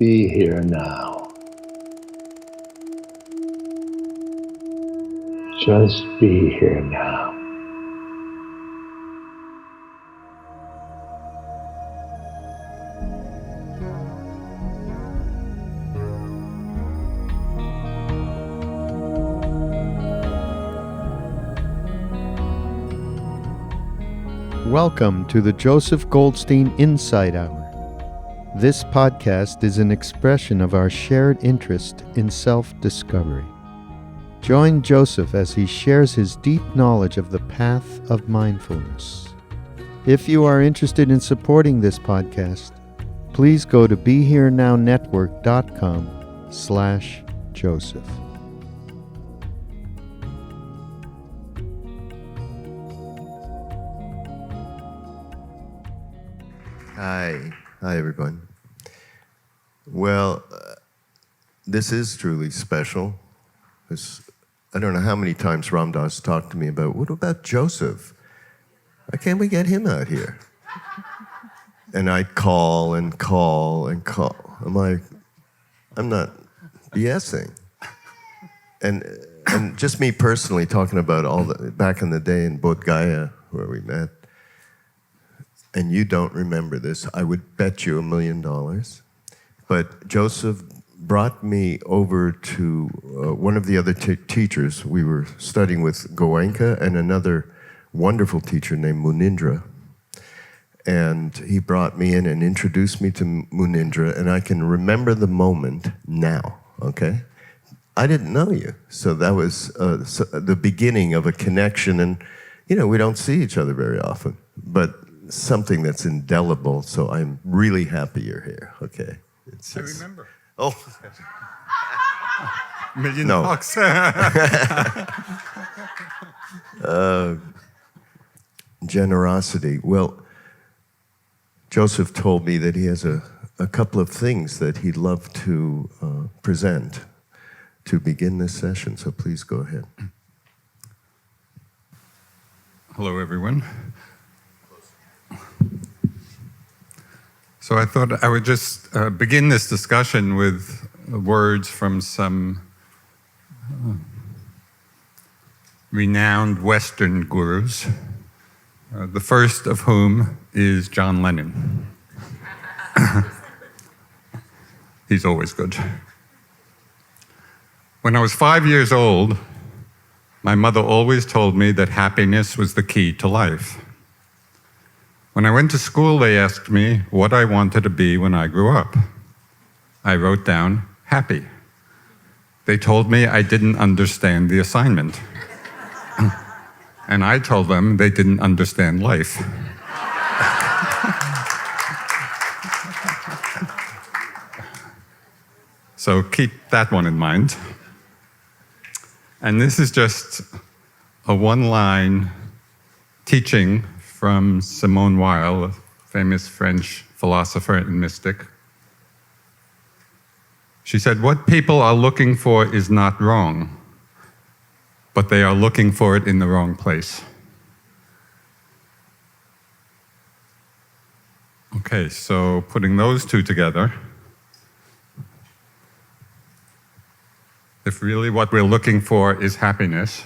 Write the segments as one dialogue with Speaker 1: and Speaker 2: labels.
Speaker 1: Be here now. Just be here now.
Speaker 2: Welcome to the Joseph Goldstein Insight Hour. This podcast is an expression of our shared interest in self-discovery. Join Joseph as he shares his deep knowledge of the path of mindfulness. If you are interested in supporting this podcast, please go to BeHereNowNetwork.com/Joseph.
Speaker 3: Hi everyone. Well, this is truly special. I don't know how many times Ram Dass talked to me about, what about Joseph? Why can't we get him out here? And I'd call and call and call. I'm like, I'm not BSing. And just me personally talking about back in the day in Bodh Gaya where we met. And you don't remember this, I would bet you $1 million. But Joseph brought me over to one of the other teachers. We were studying with Goenka and another wonderful teacher named Munindra. And he brought me in and introduced me to Munindra, and I can remember the moment now, okay? I didn't know you, so that was the beginning of a connection, and we don't see each other very often, but something that's indelible, so I'm really happy you're here, okay?
Speaker 4: I remember.
Speaker 3: Oh.
Speaker 4: $1 million.
Speaker 3: Generosity. Well, Joseph told me that he has a couple of things that he'd love to present to begin this session, so please go ahead.
Speaker 4: Hello, everyone. So I thought I would just begin this discussion with words from some renowned Western gurus, the first of whom is John Lennon. He's always good. When I was 5 years old, my mother always told me that happiness was the key to life. When I went to school, they asked me what I wanted to be when I grew up. I wrote down, happy. They told me I didn't understand the assignment. And I told them they didn't understand life. So keep that one in mind. And this is just a one-line teaching from Simone Weil, a famous French philosopher and mystic. She said, what people are looking for is not wrong, but they are looking for it in the wrong place. Okay, so putting those two together, if really what we're looking for is happiness,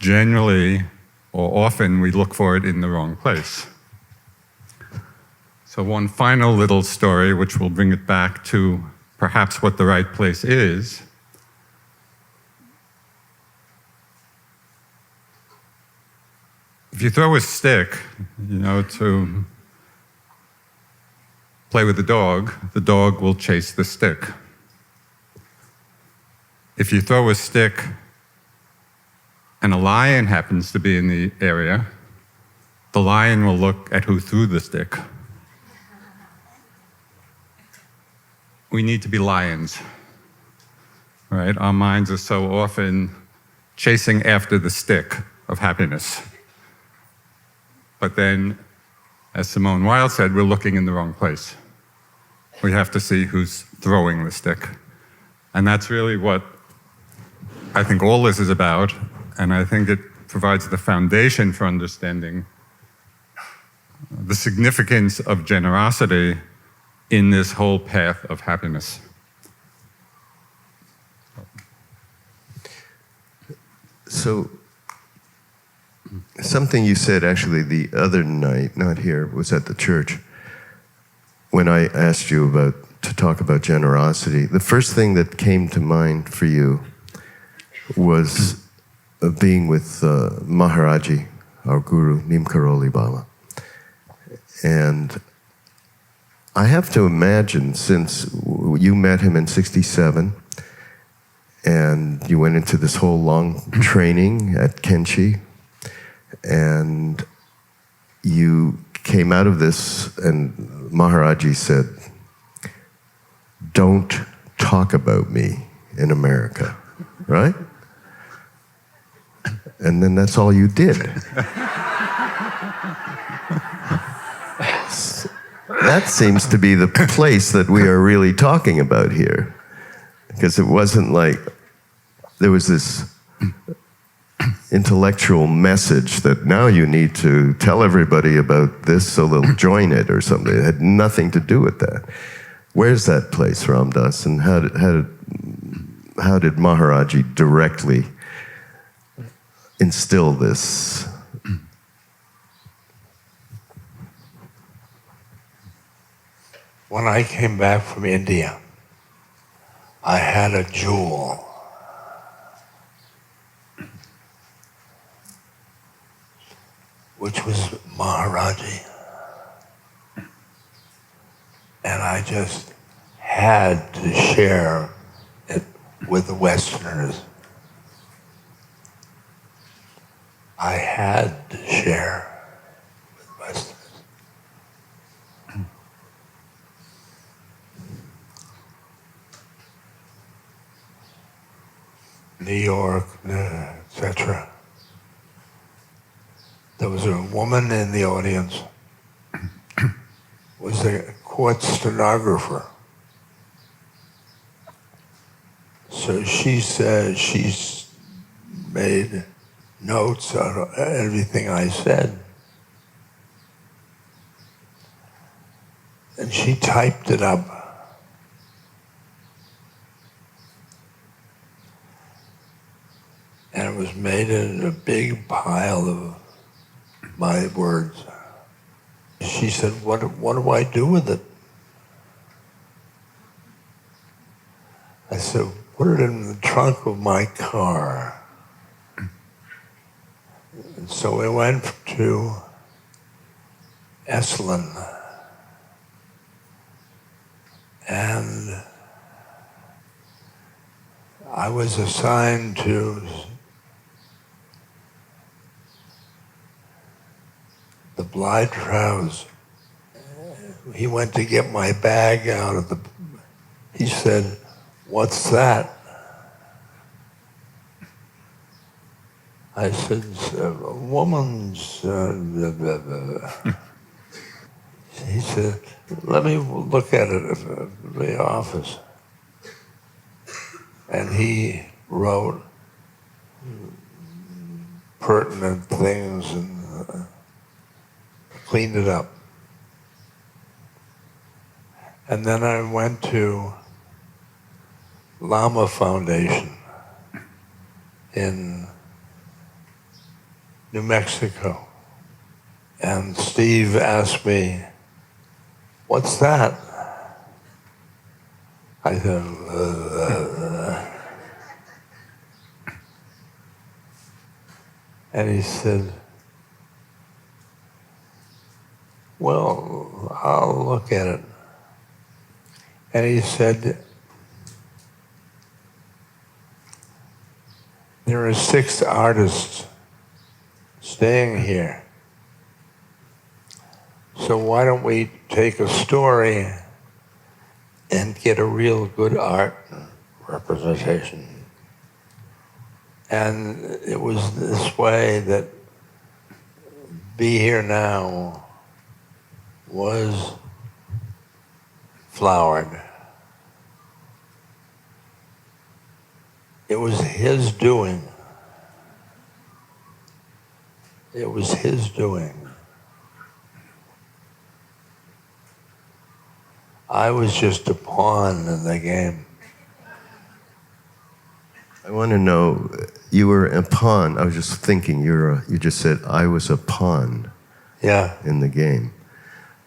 Speaker 4: generally, or often we look for it in the wrong place. So one final little story, which will bring it back to perhaps what the right place is. If you throw a stick, to play with the dog will chase the stick. If you throw a stick and a lion happens to be in the area, the lion will look at who threw the stick. We need to be lions, right? Our minds are so often chasing after the stick of happiness. But then, as Simone Weil said, we're looking in the wrong place. We have to see who's throwing the stick. And that's really what I think all this is about, and I think it provides the foundation for understanding the significance of generosity in this whole path of happiness.
Speaker 3: So, something you said actually the other night, not here, was at the church, when I asked you to talk about generosity. The first thing that came to mind for you was being with Maharajji, our guru, Neem Karoli Baba. And I have to imagine, since you met him in '67, and you went into this whole long training at Kenchi, and you came out of this, and Maharajji said, "Don't talk about me in America," right? And then that's all you did. That seems to be the place that we are really talking about here. Because it wasn't like there was this intellectual message that now you need to tell everybody about this so they'll join it or something. It had nothing to do with that. Where's that place, Ram Dass? And how did Maharajji directly instill this?
Speaker 1: When I came back from India, I had a jewel. Which was Maharajji. And I just had to share it with the Westerners. I had to share with Westerners. New York, etc. There was a woman in the audience, was a court stenographer. So she said she's made notes on everything I said. And she typed it up. And it was made in a big pile of my words. She said, what do I do with it? I said, put it in the trunk of my car. And so we went to Esalen. And I was assigned to the Blythe House. He went to get my bag out of the... He said, "What's that?" I said, "A woman's..." He said, "Let me look at it at the office." And he wrote pertinent things and cleaned it up. And then I went to Lama Foundation in New Mexico. And Steve asked me, "What's that?" I said, And he said, "Well, I'll look at it." And he said, "There are 6 artists staying here. So why don't we take a story and get a real good art representation?" And it was this way that Be Here Now was flowered. It was his doing. It was his doing. I was just a pawn in the game.
Speaker 3: I want to know, you were a pawn. I was just thinking, you just said, I was a pawn
Speaker 1: Yeah.
Speaker 3: in the game.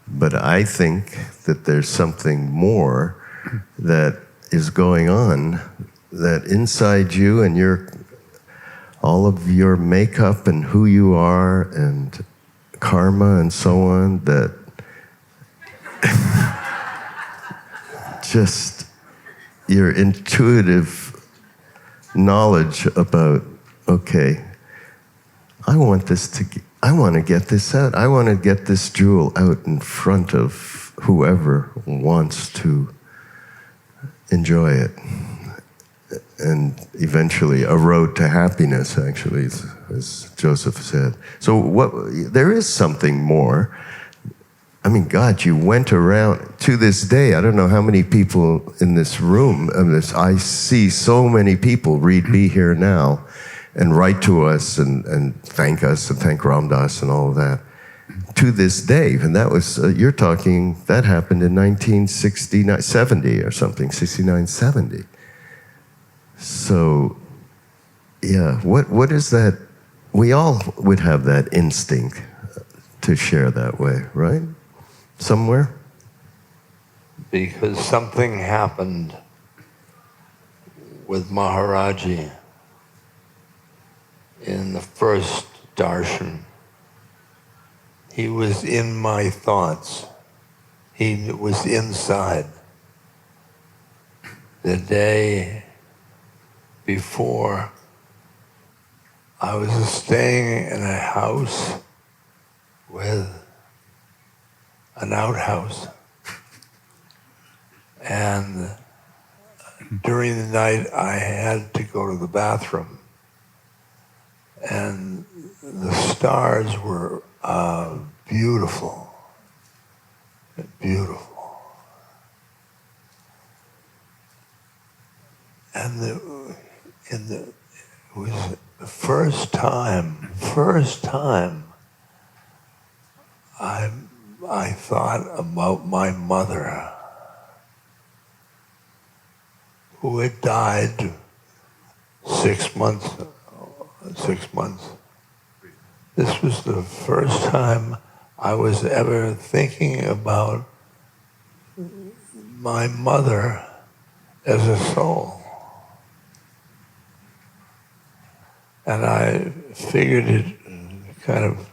Speaker 3: But I think that there's something more that is going on, that inside you and all of your makeup and who you are and karma and so on, that just your intuitive knowledge about, okay, I want to get this out. I want to get this jewel out in front of whoever wants to enjoy it. And eventually a road to happiness, actually, as Joseph said. So there is something more. I mean, God, you went around to this day. I don't know how many people in this room. I see so many people read Be Here Now and write to us and thank us and thank Ram Dass and all of that. To this day, and that was, you're talking, that happened in 1969, 70 or something, 69, 70. So, yeah, what is that? We all would have that instinct to share that way, right? Somewhere?
Speaker 1: Because something happened with Maharajji in the first darshan. He was in my thoughts. He was inside. The day before, I was staying in a house with an outhouse. And during the night, I had to go to the bathroom. And the stars were beautiful, beautiful. And it was the first time I thought about my mother, who had died 6 months. This was the first time I was ever thinking about my mother as a soul. And I figured it kind of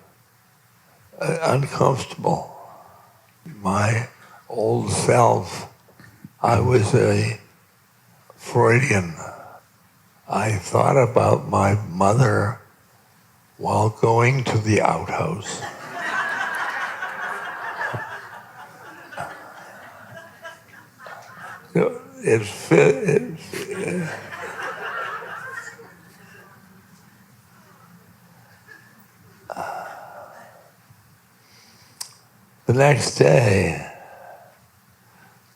Speaker 1: uncomfortable. My old self, I was a Freudian. I thought about my mother while going to the outhouse. It fit. The next day,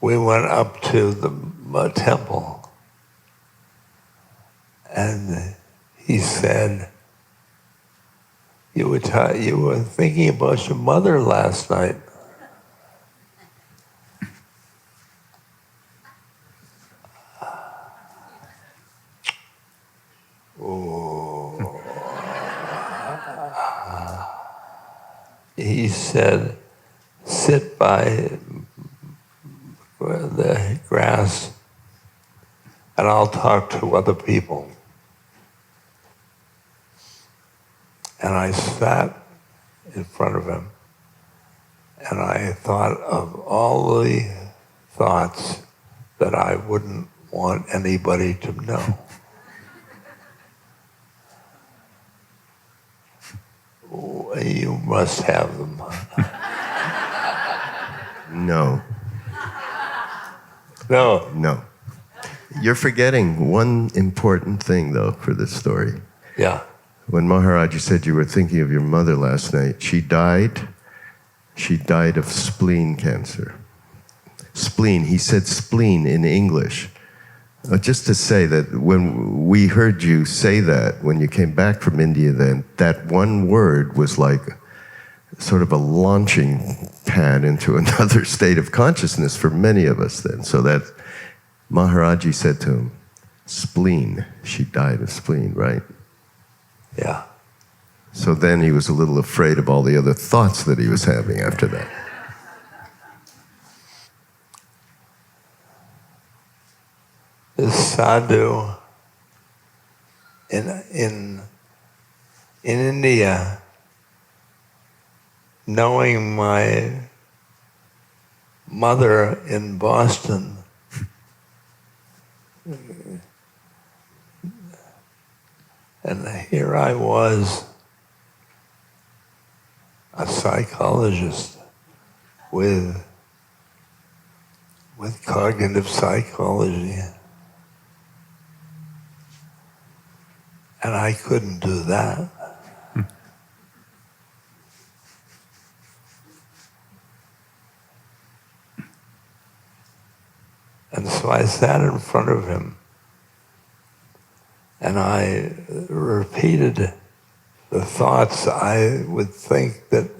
Speaker 1: we went up to the temple, and he said, you were thinking about your mother last night. Oh. He said, sit by the grass and I'll talk to other people. And I sat in front of him and I thought of all the thoughts that I wouldn't want anybody to know. You must have them.
Speaker 3: No.
Speaker 1: No.
Speaker 3: No. You're forgetting one important thing, though, for this story.
Speaker 1: Yeah.
Speaker 3: When Maharajji said you were thinking of your mother last night, she died of spleen cancer. Spleen, he said spleen in English. Just to say that when we heard you say that, when you came back from India then, that one word was like sort of a launching pad into another state of consciousness for many of us then. So that Maharajji said to him, spleen, she died of spleen, right?
Speaker 1: Yeah.
Speaker 3: So then he was a little afraid of all the other thoughts that he was having after that.
Speaker 1: This sadhu in India, knowing my mother in Boston, and here I was, a psychologist with cognitive psychology. And I couldn't do that. And so I sat in front of him and I repeated the thoughts I would think that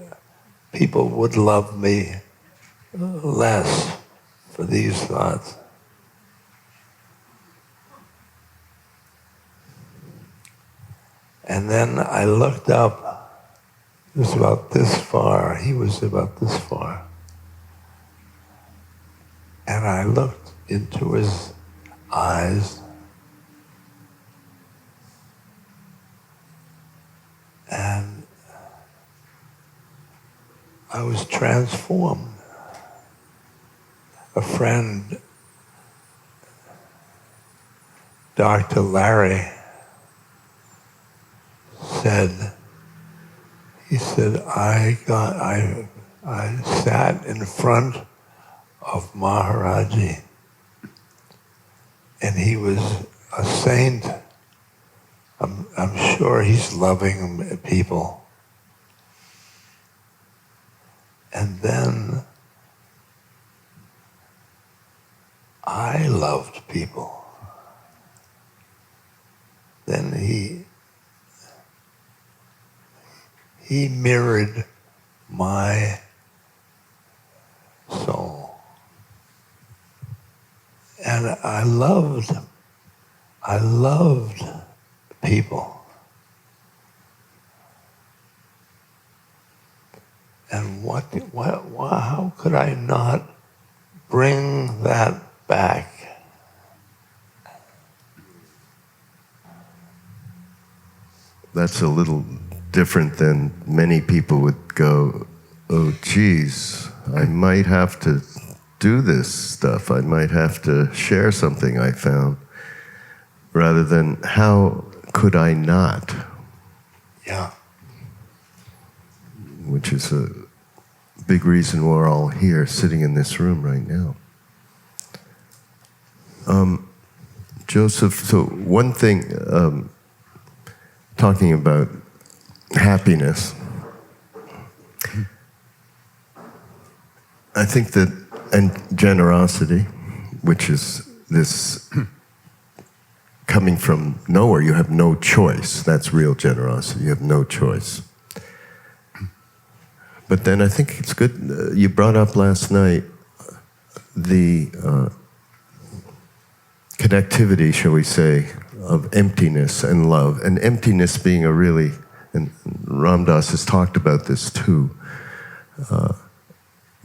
Speaker 1: people would love me less for these thoughts. And then I looked up. He was about this far. He was about this far. And I looked into his eyes. And I was transformed. A friend, Dr. Larry, he said, I sat in front of Maharajji, and he was a saint. I'm sure he's loving people. And then I loved people. Then he mirrored my soul. And I loved people. And how could I not bring that back?
Speaker 3: That's a little different than many people would go, oh, geez, I might have to do this stuff. I might have to share something I found. Rather than, how could I not?
Speaker 1: Yeah.
Speaker 3: Which is a big reason we're all here, sitting in this room right now. Joseph, so one thing, talking about happiness, I think that, and generosity, which is this coming from nowhere, you have no choice. That's real generosity. You have no choice. But then I think it's good, you brought up last night the connectivity, shall we say, of emptiness and love. And emptiness being a really, and Ram Dass has talked about this too,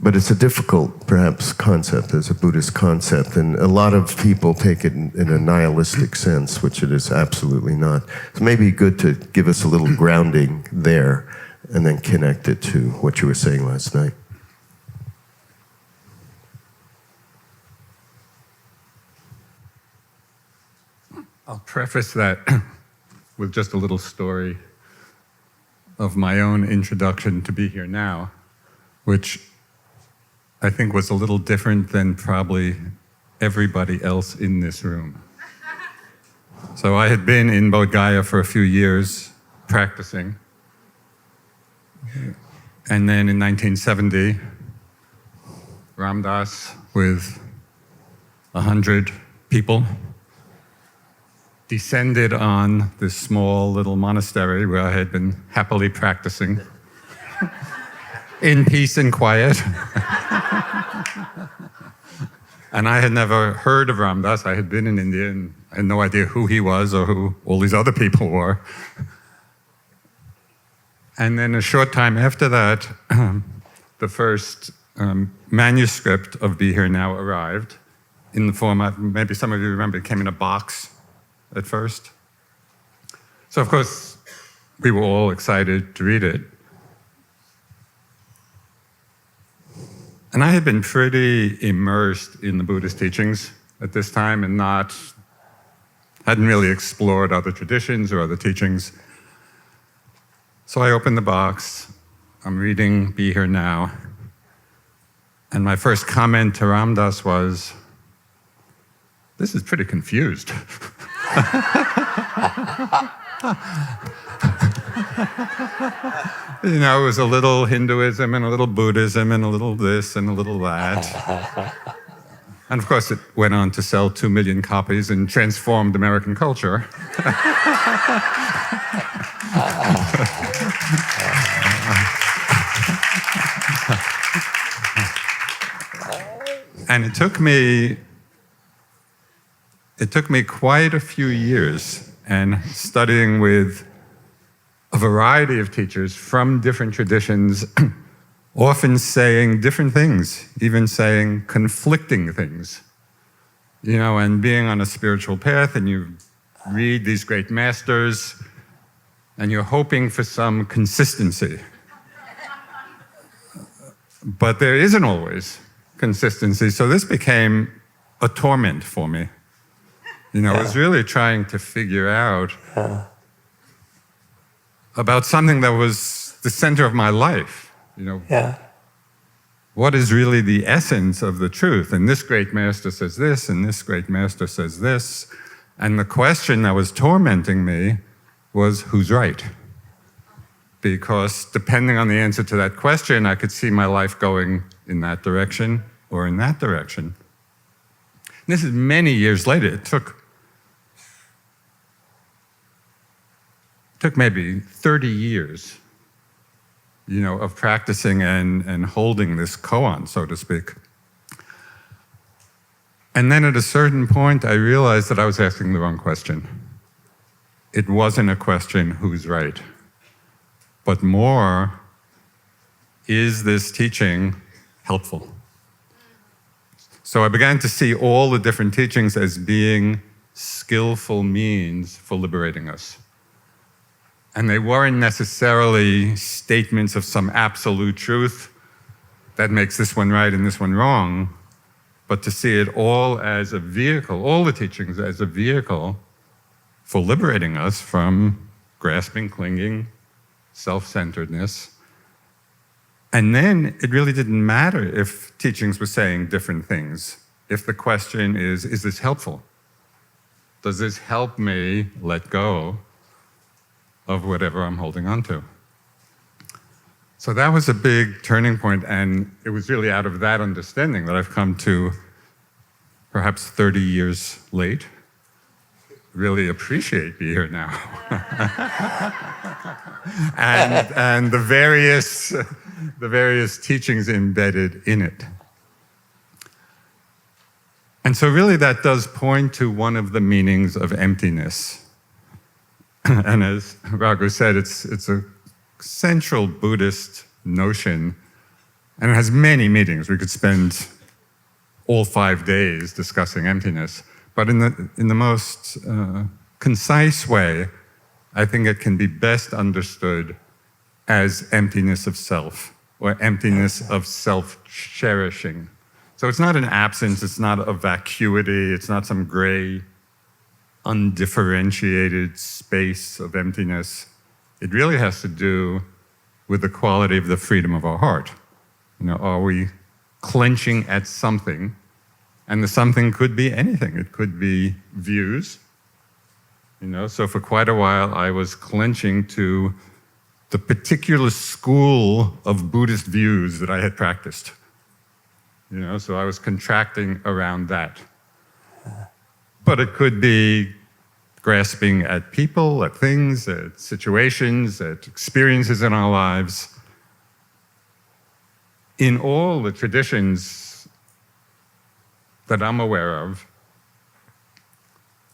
Speaker 3: but it's a difficult, perhaps, concept as a Buddhist concept, and a lot of people take it in a nihilistic sense, which it is absolutely not. So maybe good to give us a little grounding there, and then connect it to what you were saying last night.
Speaker 4: I'll preface that with just a little story of my own introduction to be here now, which I think was a little different than probably everybody else in this room. So I had been in Bodh Gaya for a few years practicing. And then in 1970, Ram Dass with 100 people descended on this small little monastery where I had been happily practicing. in peace and quiet. And I had never heard of Ram Dass. I had been in India and I had no idea who he was or who all these other people were. And then a short time after that, the first manuscript of Be Here Now arrived in the format, maybe some of you remember, it came in a box at first. So of course, we were all excited to read it. And I had been pretty immersed in the Buddhist teachings at this time and hadn't really explored other traditions or other teachings. So I opened the box, I'm reading Be Here Now, and my first comment to Ram Dass was, this is pretty confused. You know, it was a little Hinduism and a little Buddhism and a little this and a little that. And of course, it went on to sell 2 million copies and transformed American culture. And it took me quite a few years and studying with a variety of teachers from different traditions, often saying different things, even saying conflicting things. You know, and being on a spiritual path and you read these great masters and you're hoping for some consistency. But there isn't always consistency, so this became a torment for me. You know, I was really trying to figure out about something that was the center of my life. You know, what is really the essence of the truth? And this great master says this, and this great master says this. And the question that was tormenting me was, who's right? Because depending on the answer to that question, I could see my life going in that direction or in that direction. And this is many years later. It took maybe 30 years, you know, of practicing and holding this koan, so to speak. And then at a certain point, I realized that I was asking the wrong question. It wasn't a question, who's right? But more, is this teaching helpful? So I began to see all the different teachings as being skillful means for liberating us. And they weren't necessarily statements of some absolute truth that makes this one right and this one wrong, but to see it all as a vehicle, all the teachings as a vehicle for liberating us from grasping, clinging, self-centeredness. And then it really didn't matter if teachings were saying different things. If the question is this helpful? Does this help me let go of whatever I'm holding on to? So that was a big turning point, and it was really out of that understanding that I've come to, perhaps 30 years late, really appreciate Be Here Now. and the various teachings embedded in it. And so really that does point to one of the meanings of emptiness. And as Raghu said, it's a central Buddhist notion, and it has many meanings. We could spend all 5 days discussing emptiness, but in the most concise way, I think it can be best understood as emptiness of self, or emptiness of self-cherishing. So it's not an absence, it's not a vacuity, it's not some gray, undifferentiated space of emptiness. It really has to do with the quality of the freedom of our heart. You know, are we clenching at something? And the something could be anything. It could be views. You know, so for quite a while I was clenching to the particular school of Buddhist views that I had practiced. You know, so I was contracting around that. But it could be grasping at people, at things, at situations, at experiences in our lives. in all the traditions that I'm aware of,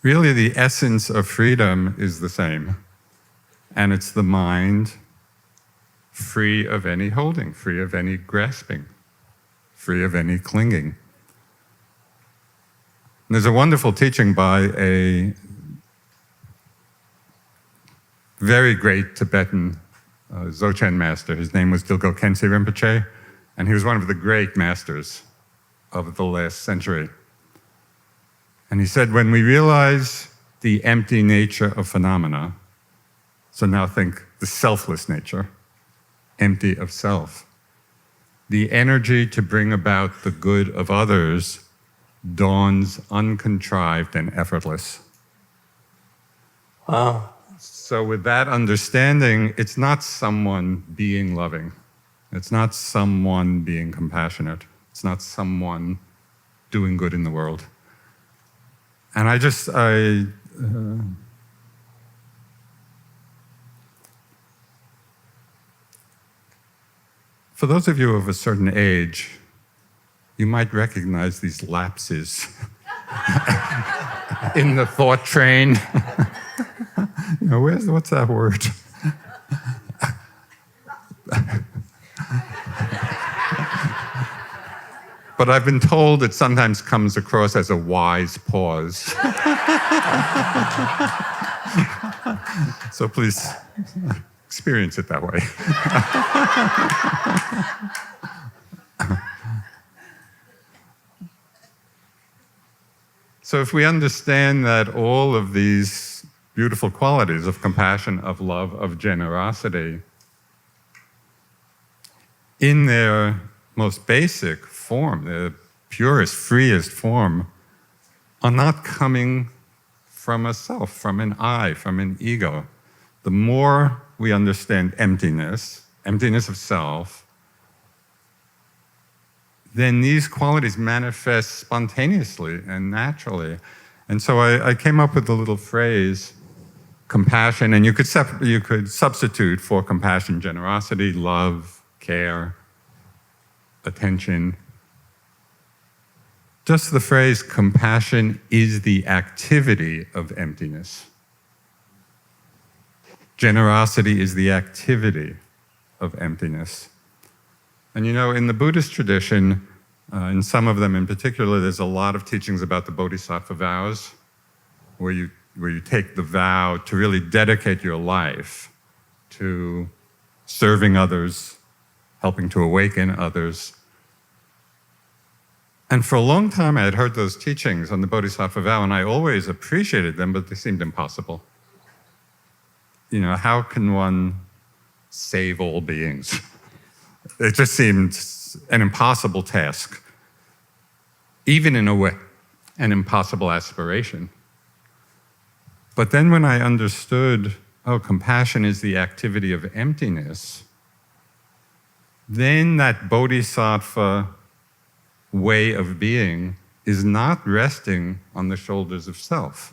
Speaker 4: really the essence of freedom is the same. And it's the mind free of any holding, free of any grasping, free of any clinging. And there's a wonderful teaching by a very great Tibetan Dzogchen master. His name was Dilgo Khyentse Rinpoche, and he was one of the great masters of the last century. And he said, when we realize the empty nature of phenomena, so now think the selfless nature, empty of self, the energy to bring about the good of others dawns uncontrived and effortless.
Speaker 1: Wow.
Speaker 4: So with that understanding, it's not someone being loving. It's not someone being compassionate. It's not someone doing good in the world. And for those of you of a certain age, you might recognize these lapses in the thought train. You know, what's that word? But I've been told it sometimes comes across as a wise pause. So please experience it that way. So if we understand that all of these beautiful qualities of compassion, of love, of generosity, in their most basic form, the purest, freest form, are not coming from a self, from an I, from an ego. The more we understand emptiness of self, then these qualities manifest spontaneously and naturally. And so I came up with a little phrase, compassion, and you could substitute for compassion, generosity, love, care, attention. Just the phrase, compassion is the activity of emptiness. Generosity is the activity of emptiness. And you know, in the Buddhist tradition, in some of them in particular, there's a lot of teachings about the bodhisattva vows, where you take the vow to really dedicate your life to serving others, helping to awaken others. And for a long time, I had heard those teachings on the bodhisattva vow, and I always appreciated them, but they seemed impossible. You know, how can one save all beings? It just seemed an impossible task, even in a way, an impossible aspiration. But then when I understood, oh, compassion is the activity of emptiness, then that bodhisattva way of being is not resting on the shoulders of self.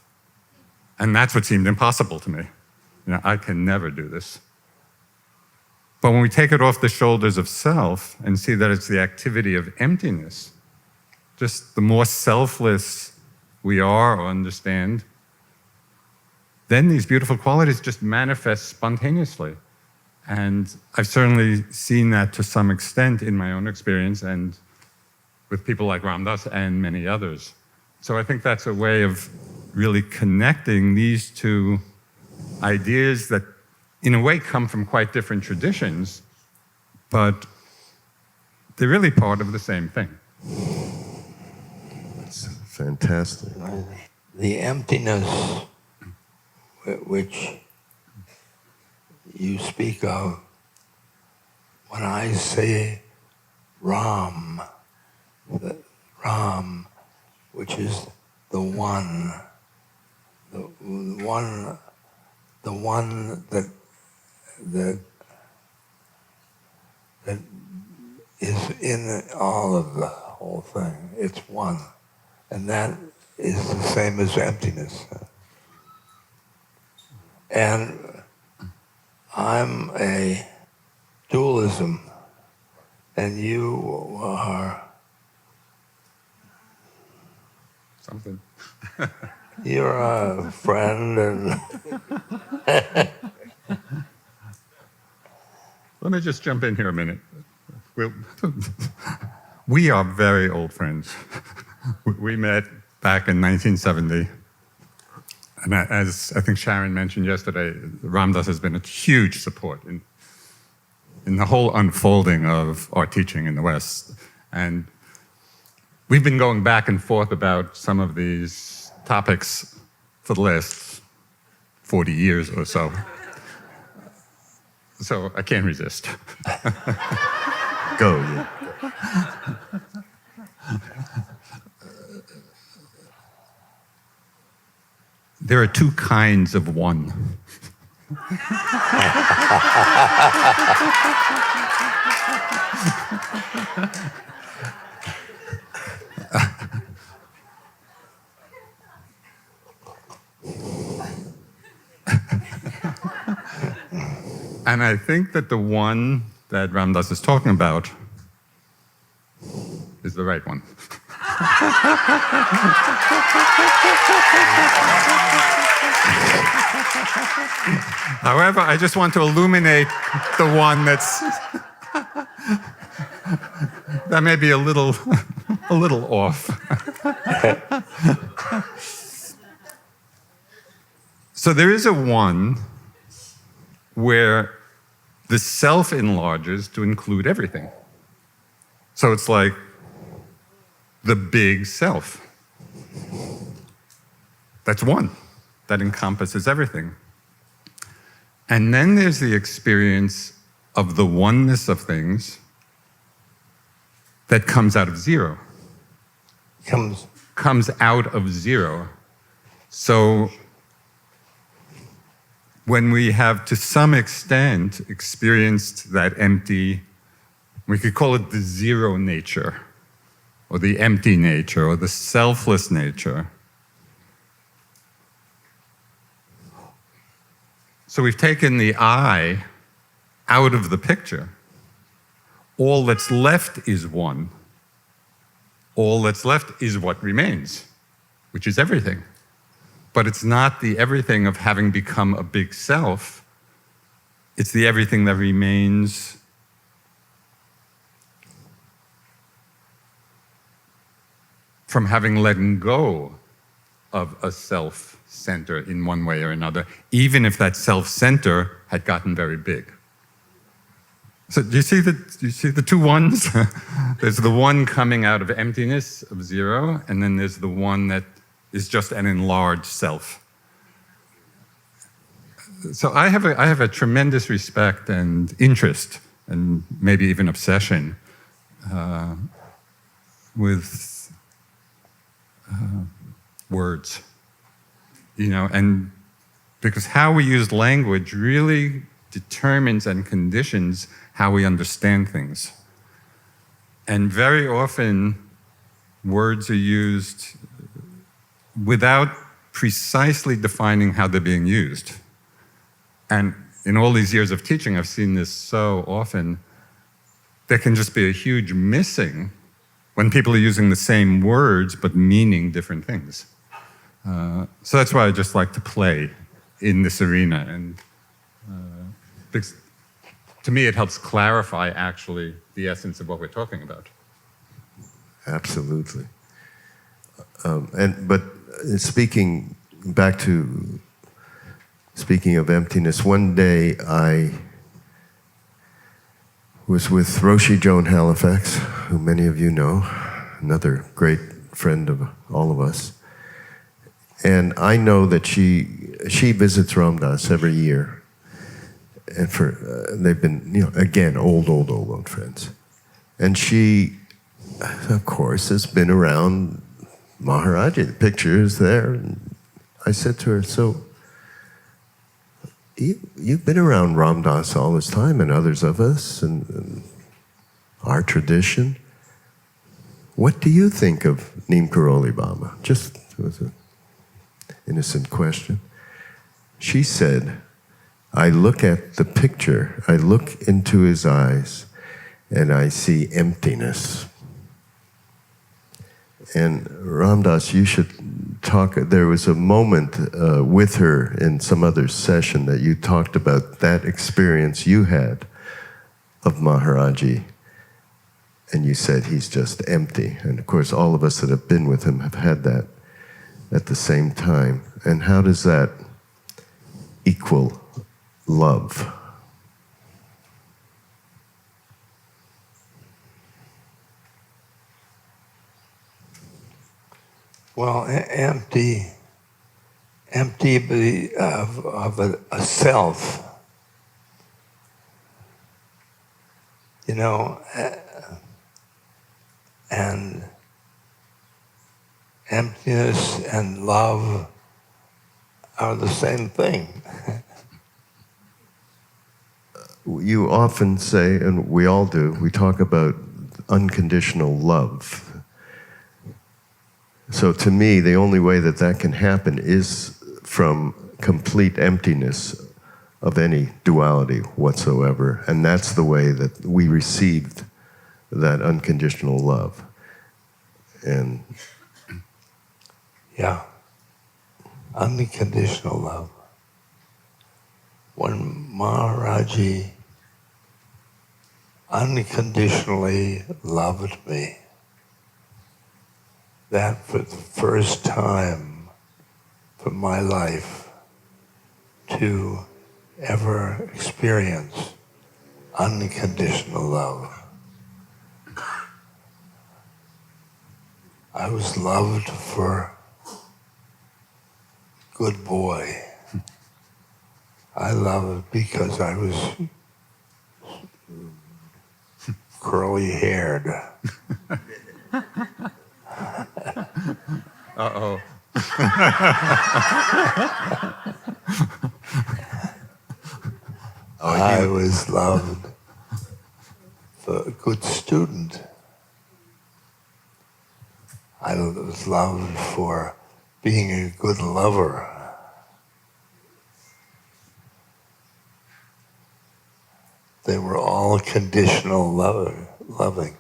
Speaker 4: And that's what seemed impossible to me. You know, I can never do this. But when we take it off the shoulders of self and see that it's the activity of emptiness, just the more selfless we are or understand, then these beautiful qualities just manifest spontaneously. And I've certainly seen that to some extent in my own experience and with people like Ram Dass and many others. So I think that's a way of really connecting these two ideas that in a way come from quite different traditions, but they're really part of the same thing.
Speaker 3: That's fantastic.
Speaker 1: The emptiness which you speak of, when I say Ram, which is the one that is in all of the whole thing. It's one. And that is the same as emptiness. And I'm a dualism And you are,
Speaker 4: Something.
Speaker 1: you're a friend, and
Speaker 4: Let me just jump in here a minute. We are very old friends. We met back in 1970. And as I think Sharon mentioned yesterday, Ram Dass has been a huge support in the whole unfolding of our teaching in the West. And we've been going back and forth about some of these topics for the last 40 years or so. So I can't resist.
Speaker 3: Go. Yeah.
Speaker 4: There are two kinds of one. And I think that the one that Ram Dass is talking about is the right one. However, I just want to illuminate the one that may be a little off. So there is a one where the self enlarges to include everything. So it's like the big self. That's one. That encompasses everything. And then there's the experience of the oneness of things that comes out of zero. Comes out of zero. So when we have, to some extent, experienced that empty, we could call it the zero nature, or the empty nature, or the selfless nature. So we've taken the I out of the picture. All that's left is one. All that's left is what remains, which is everything. But it's not the everything of having become a big self. It's the everything that remains from having let go of a self-center in one way or another, even if that self-center had gotten very big. So do you see the two ones? There's the one coming out of emptiness, of zero, and then there's the one that is just an enlarged self. So I have a tremendous respect and interest, and maybe even obsession, with words, and because how we use language really determines and conditions how we understand things. And very often, words are used without precisely defining how they're being used. And in all these years of teaching, I've seen this so often. There can just be a huge missing when people are using the same words but meaning different things. So that's why I just like to play in this arena. And because to me, it helps clarify actually the essence of what we're talking about.
Speaker 3: Absolutely. But speaking of emptiness, one day I was with Roshi Joan Halifax, who many of you know, another great friend of all of us. And I know that she visits Ram Dass every year. And they've been, again, old friends. And she, of course, has been around Maharajji. The picture is there. And I said to her, so you've been around Ram Dass all this time, and others of us, and our tradition. What do you think of Neem Karoli Baba? Just was an innocent question. She said, I look at the picture, I look into his eyes, and I see emptiness. And Ram Dass, you should talk. There was a moment with her in some other session that you talked about that experience you had of Maharajji, and you said he's just empty. And of course, all of us that have been with him have had that at the same time. And how does that equal love?
Speaker 1: Well, empty of a self. You know, and emptiness and love are the same thing.
Speaker 3: You often say, and we all do, we talk about unconditional love. So to me, the only way that that can happen is from complete emptiness of any duality whatsoever. And that's the way that we received that unconditional love. And
Speaker 1: yeah, unconditional love. When Maharajji unconditionally loved me, that for the first time for my life to ever experience unconditional love. I was loved for good boy. I loved because I was curly haired.
Speaker 4: Uh-oh.
Speaker 1: I was loved for a good student. I was loved for being a good lover. They were all conditional loving.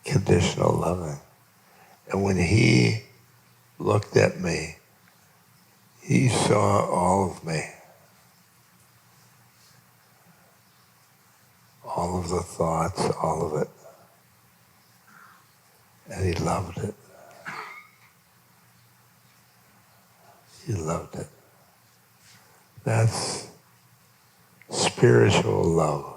Speaker 1: Conditional loving. And when he looked at me, he saw all of me. All of the thoughts, all of it. And he loved it. He loved it. That's spiritual love.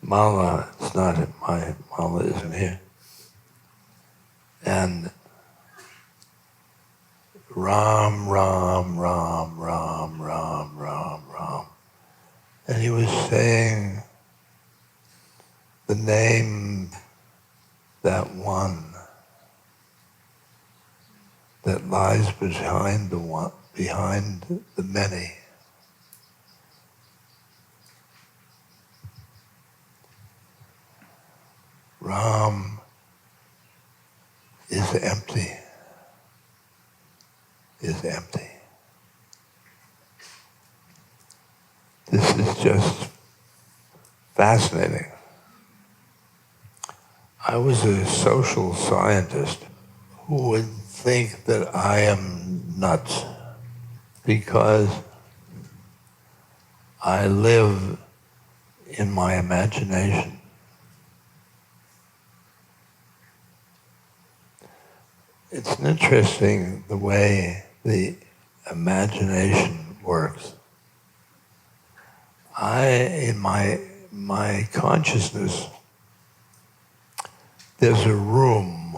Speaker 1: Mala, it's not my Mala isn't here. And Ram, Ram, Ram, Ram, Ram, Ram, Ram. And he was saying the name, that one that lies behind the one, behind the many. Ram is empty. Is empty. This is just fascinating. I was a social scientist who would think that I am nuts because I live in my imagination. It's interesting the way the imagination works. In my consciousness, there's a room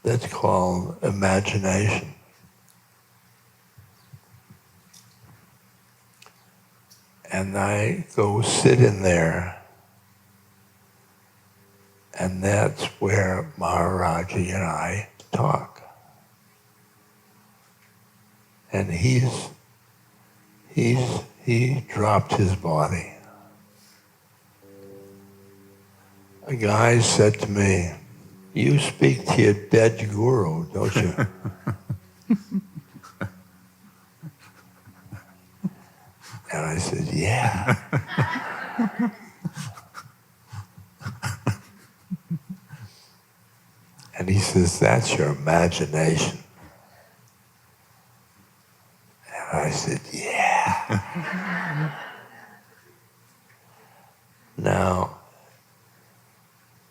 Speaker 1: that's called imagination. And I go sit in there, and that's where Maharajji and I talk. And he's he dropped his body. A guy said to me, "You speak to your dead guru, don't you?" And I said, "Yeah." And he says, "That's your imagination." And I said, "Yeah." Now,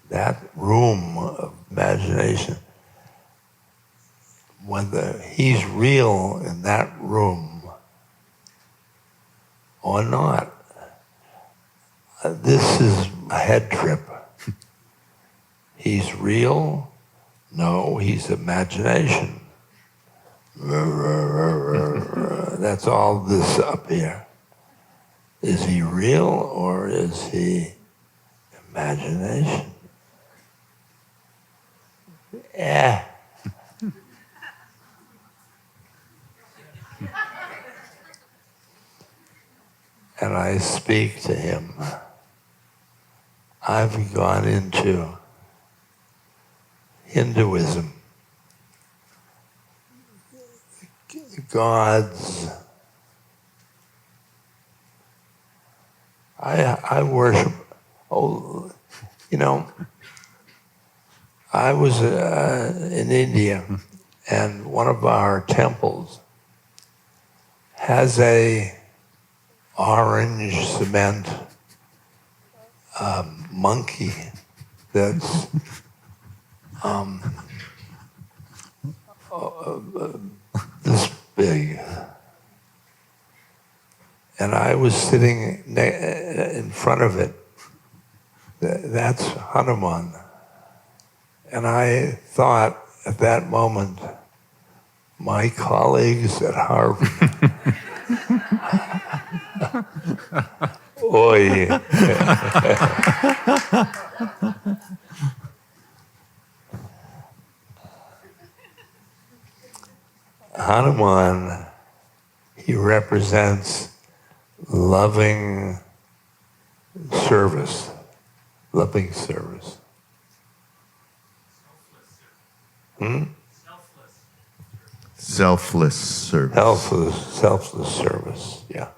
Speaker 1: that room of imagination, whether he's real in that room or not, this is a head trip. He's real? No, he's imagination. That's all this up here. Is he real or is he imagination? Yeah. And I speak to him. I've gone into Hinduism. Gods. I worship, I was in India, and one of our temples has a orange cement monkey that's this big. And I was sitting in front of it. That's Hanuman. And I thought at that moment, my colleagues at Harvard, oi. Hanuman, he represents loving service. Loving service.
Speaker 3: Selfless service.
Speaker 1: Selfless service, yeah.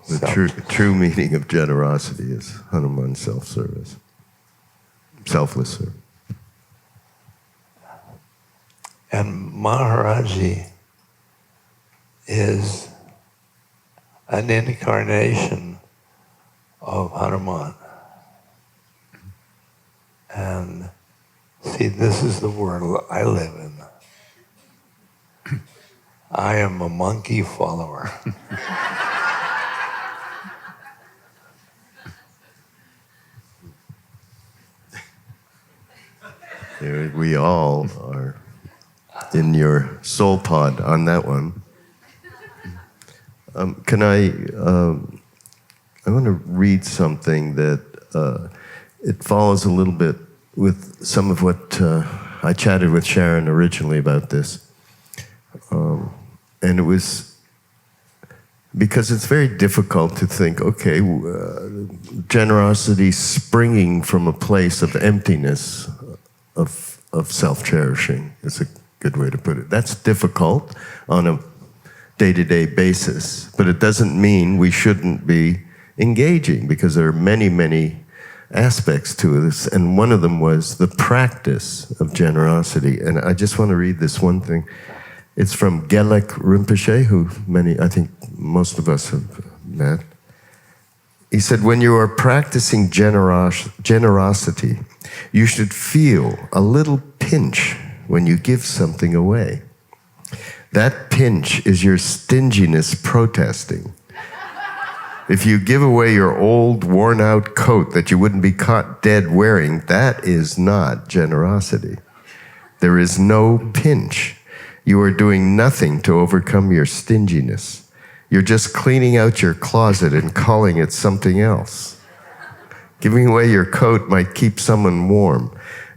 Speaker 3: The true meaning of generosity is Hanuman self-service. Selfless service.
Speaker 1: And Maharajji is an incarnation of Hanuman. And see, this is the world I live in. I am a monkey follower.
Speaker 3: We all are in your soul pod on that one. Can I want to read something that it follows a little bit with some of what I chatted with Sharon originally about this. And it was because it's very difficult to think, okay, generosity springing from a place of emptiness, of self-cherishing is a good way to put it. That's difficult on a day-to-day basis, but it doesn't mean we shouldn't be engaging, because there are many, many aspects to this, and one of them was the practice of generosity. And I just want to read this one thing. It's from Gelek Rinpoche, who I think most of us have met. He said, when you are practicing generosity, you should feel a little pinch when you give something away. That pinch is your stinginess protesting. If you give away your old, worn-out coat that you wouldn't be caught dead wearing, that is not generosity. There is no pinch. You are doing nothing to overcome your stinginess. You're just cleaning out your closet and calling it something else. Giving away your coat might keep someone warm,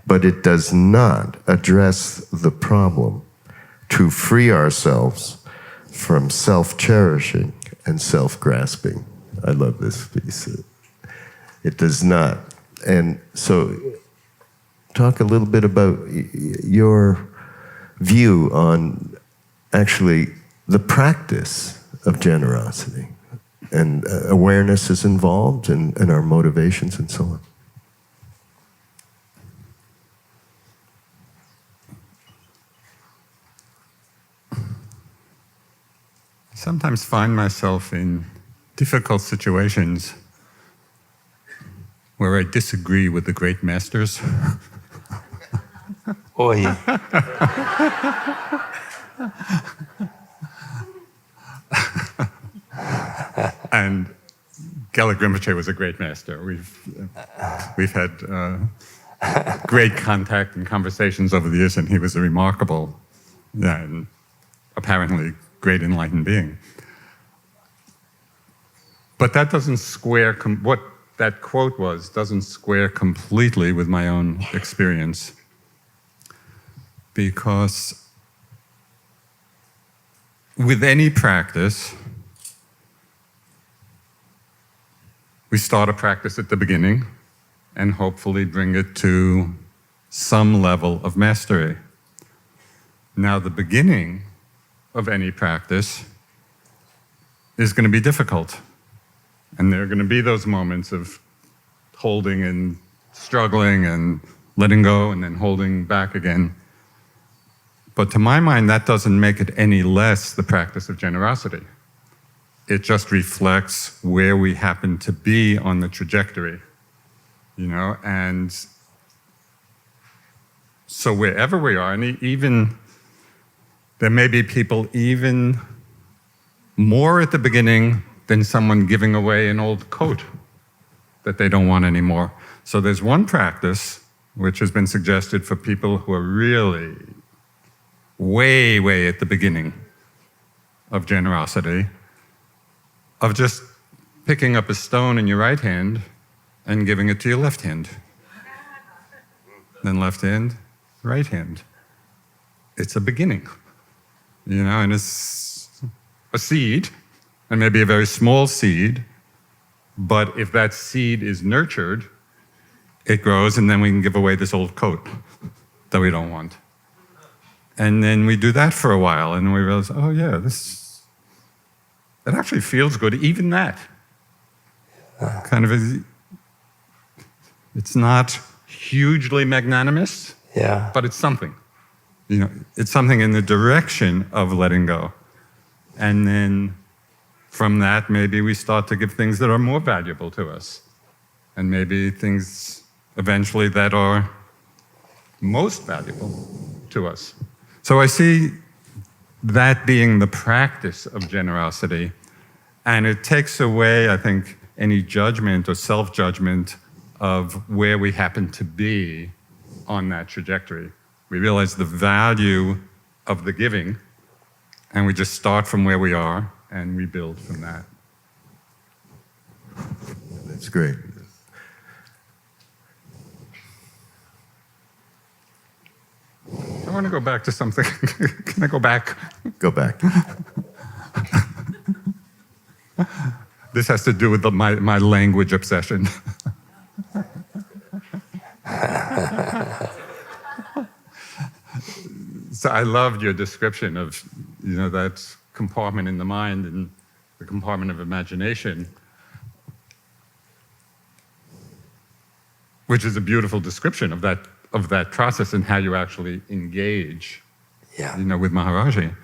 Speaker 3: but it does not address the problem. To free ourselves from self-cherishing, and self-grasping. I love this piece. It does not. And so talk a little bit about your view on actually the practice of generosity, and awareness is involved, and our motivations and so on.
Speaker 4: I sometimes find myself in difficult situations where I disagree with the great masters.
Speaker 1: Oy.
Speaker 4: And Gellert Rinpoche was a great master. We've had great contact and conversations over the years, and he was a remarkable, and apparently great enlightened being. But that doesn't square, what that quote was, doesn't square completely with my own experience. Because with any practice, we start a practice at the beginning and hopefully bring it to some level of mastery. Now, the beginning of any practice is going to be difficult. And there are going to be those moments of holding and struggling and letting go and then holding back again. But to my mind, that doesn't make it any less the practice of generosity. It just reflects where we happen to be on the trajectory, and so wherever we are, and even there may be people even more at the beginning than someone giving away an old coat that they don't want anymore. So there's one practice which has been suggested for people who are really way, way at the beginning of generosity, of just picking up a stone in your right hand and giving it to your left hand. Then left hand, right hand. It's a beginning, and it's a seed, and maybe a very small seed, but if that seed is nurtured, it grows, and then we can give away this old coat that we don't want. And then we do that for a while, and we realize, oh yeah, that actually feels good, even that. It's not hugely magnanimous, but it's something. It's something in the direction of letting go. And then from that, maybe we start to give things that are more valuable to us. And maybe things eventually that are most valuable to us. So I see that being the practice of generosity. And it takes away, I think, any judgment or self-judgment of where we happen to be on that trajectory. We realize the value of the giving, and we just start from where we are, and we build from that.
Speaker 3: That's great.
Speaker 4: I want to go back to something. Can I go back?
Speaker 3: Go back.
Speaker 4: This has to do with my language obsession. So I loved your description of, that compartment in the mind and the compartment of imagination, which is a beautiful description of that process and how you actually engage, with Maharajji.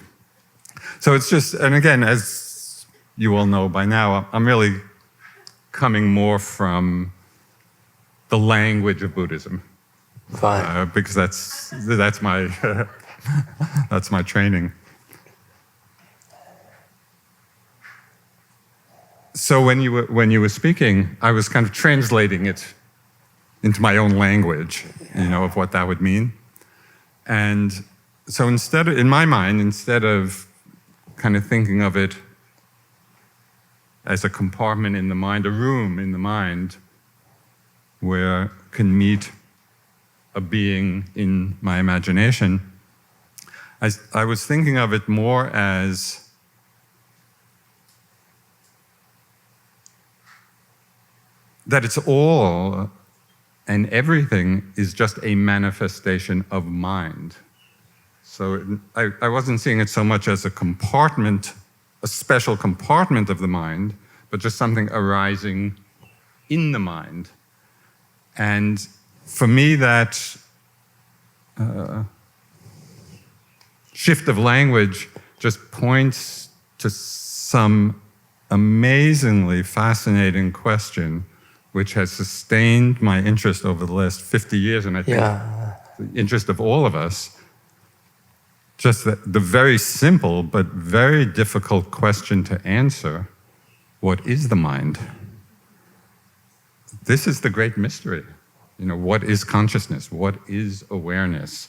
Speaker 4: So it's just, and again, as you all know by now, I'm really coming more from the language of Buddhism.
Speaker 1: Fine.
Speaker 4: Because that's my that's my training. So when you were speaking, I was kind of translating it into my own language, of what that would mean. And so in my mind, instead of kind of thinking of it as a compartment in the mind, a room in the mind where can meet a being in my imagination, I was thinking of it more as that it's all and everything is just a manifestation of mind. So I wasn't seeing it so much as a compartment, a special compartment of the mind, but just something arising in the mind. And for me, that shift of language just points to some amazingly fascinating question which has sustained my interest over the last 50 years, and I think the interest of all of us. Just the very simple but very difficult question to answer: what is the mind? This is the great mystery. What is consciousness? What is awareness?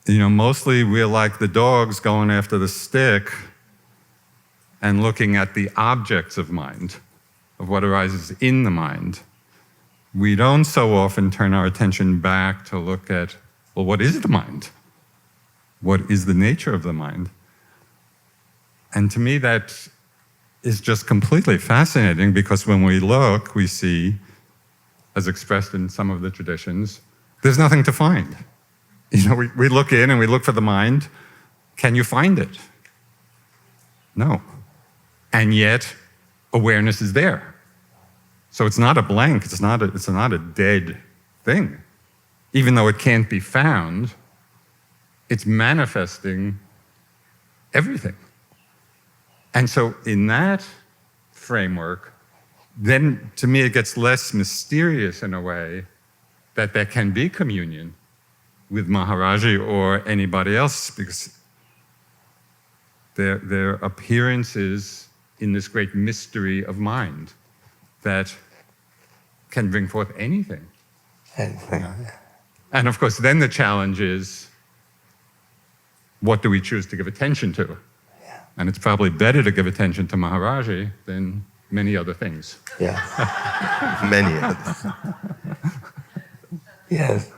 Speaker 4: Mostly we're like the dogs going after the stick and looking at the objects of mind, of what arises in the mind. We don't so often turn our attention back to look at, well, what is the mind? What is the nature of the mind? And to me, that is just completely fascinating, because when we look, we see, as expressed in some of the traditions, there's nothing to find. We look in and we look for the mind. Can you find it? No. And yet, awareness is there. So it's not a blank, it's not a dead thing. Even though it can't be found, it's manifesting everything. And so in that framework, then to me it gets less mysterious in a way that there can be communion with Maharajji or anybody else, because their appearances in this great mystery of mind that can bring forth anything.
Speaker 1: Anything.
Speaker 4: And of course, then the challenge is, what do we choose to give attention to?
Speaker 1: Yeah.
Speaker 4: And it's probably better to give attention to Maharajji than many other things.
Speaker 1: Yeah.
Speaker 3: Many others.
Speaker 1: Yes.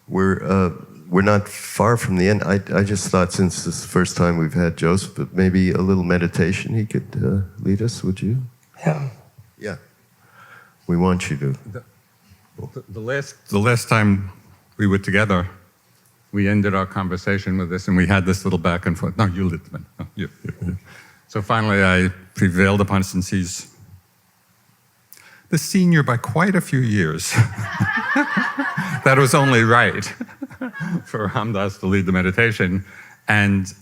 Speaker 3: We're not far from the end. I just thought, since this is the first time we've had Joseph, but maybe a little meditation he could lead us, would you?
Speaker 1: Yeah.
Speaker 3: Yeah. We want you to.
Speaker 4: The last time we were together, we ended our conversation with this, and we had this little back and forth. No, you lead the man. No, you. So finally I prevailed upon it, since he's the senior by quite a few years. That was only right for Ramdas to lead the meditation. And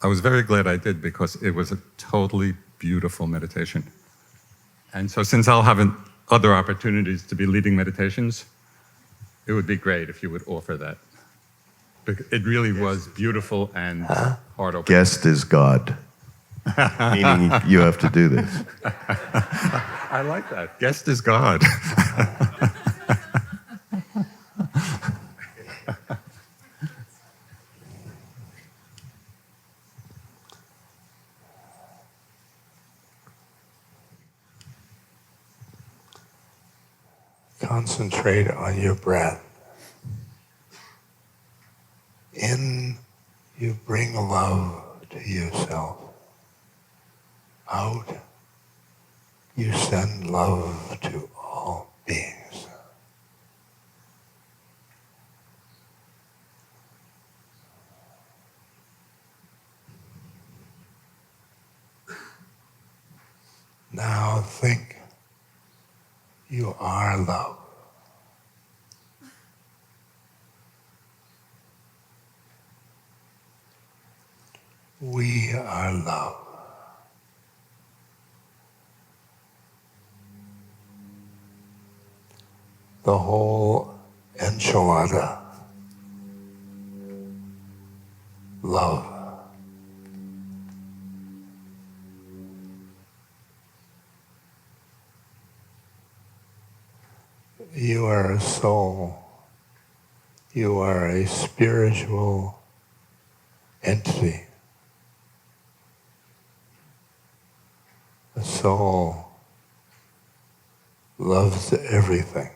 Speaker 4: I was very glad I did, because it was a totally beautiful meditation. And so since I'll have other opportunities to be leading meditations, it would be great if you would offer that. It really was beautiful and heart-opening.
Speaker 3: Guest is God. Meaning you have to do this.
Speaker 4: I like that. Guest is God.
Speaker 1: Concentrate on your breath. In, you bring love to yourself. Out, you send love to all beings. Now think, you are love. We are love. The whole enchilada, love. You are a soul. You are a spiritual entity. The soul loves everything,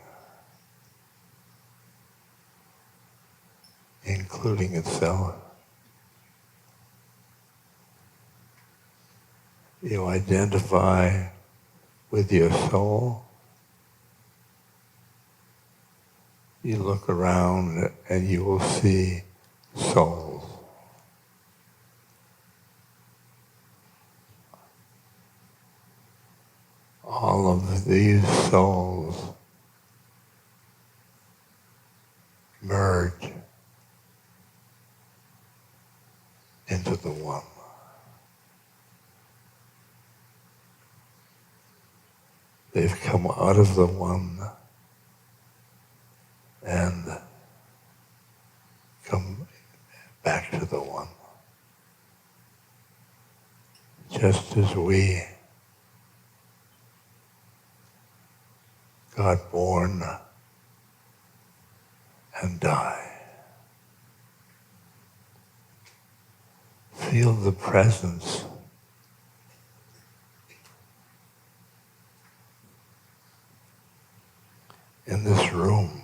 Speaker 1: including itself. you identify with your soul, you look around and you will see souls. All of these souls merge into the one. They've come out of the one and come back to the one. Just as we got born and die. Feel the presence in this room.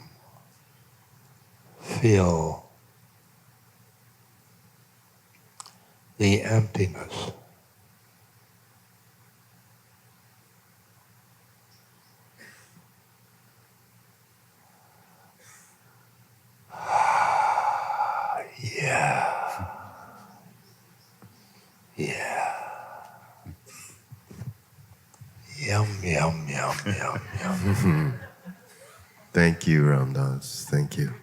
Speaker 1: Feel the emptiness. Yeah. Yeah. Yum, yum, yum, yum, yum.
Speaker 3: Thank you, Ram Dass. Thank you.